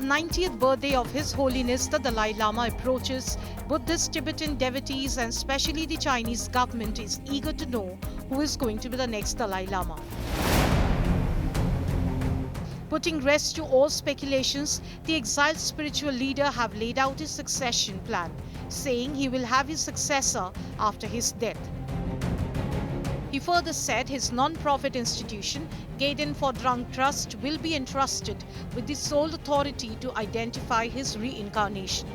the 90th birthday of His Holiness the Dalai Lama approaches, Buddhist Tibetan devotees and especially the Chinese government is eager to know who is going to be the next Dalai Lama. Putting rest to all speculations, the exiled spiritual leader have laid out his succession plan, saying he will have his successor after his death. He further said his non-profit institution, Gaiden for Drunk Trust, will be entrusted with the sole authority to identify his reincarnation.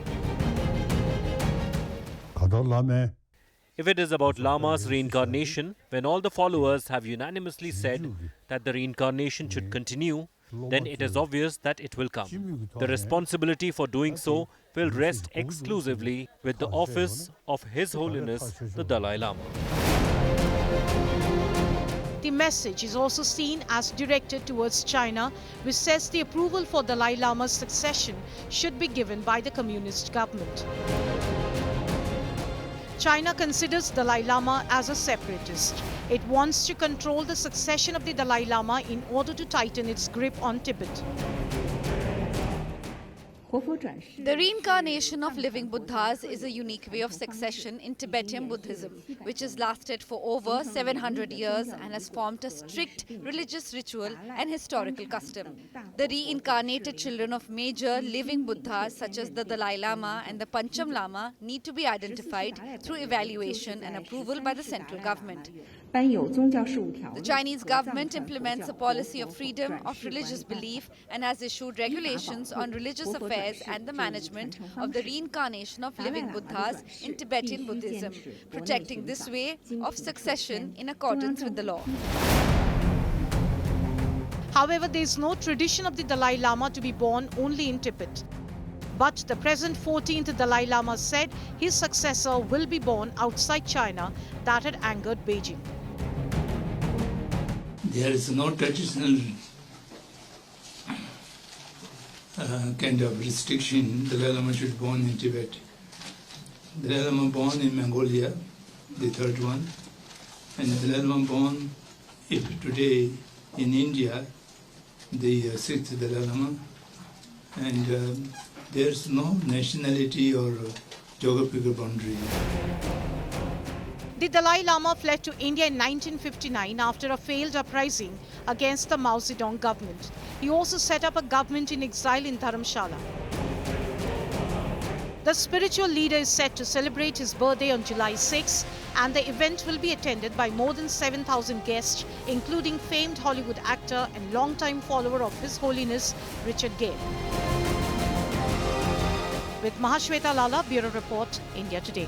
If it is about Lama's reincarnation, when all the followers have unanimously said that the reincarnation should continue, then it is obvious that it will come. The responsibility for doing so will rest exclusively with the office of His Holiness the Dalai Lama. The message is also seen as directed towards China, which says the approval for Dalai Lama's succession should be given by the communist government. China considers Dalai Lama as a separatist. It wants to control the succession of the Dalai Lama in order to tighten its grip on Tibet. The reincarnation of living Buddhas is a unique way of succession in Tibetan Buddhism, which has lasted for over 700 years and has formed a strict religious ritual and historical custom. The reincarnated children of major living Buddhas such as the Dalai Lama and the Pancham Lama need to be identified through evaluation and approval by the central government. The Chinese government implements a policy of freedom of religious belief and has issued regulations on religious affairs and the management of the reincarnation of living Buddhas in Tibetan Buddhism, protecting this way of succession in accordance with the law. However, there is no tradition of the Dalai Lama to be born only in Tibet. But the present 14th Dalai Lama said his successor will be born outside China. That had angered Beijing. There is no traditional kind of restriction. Dalai Lama should born in Tibet. Dalai Lama born in Mongolia, the third one, and Dalai Lama born, if today in India, the sixth Dalai Lama, and there's no nationality or geographical boundary. The Dalai Lama fled to India in 1959 after a failed uprising against the Mao Zedong government. He also set up a government in exile in Dharamshala. The spiritual leader is set to celebrate his birthday on July 6, and the event will be attended by more than 7,000 guests, including famed Hollywood actor and longtime follower of His Holiness Richard Gere. With Mahashweta Lala, Bureau Report, India Today.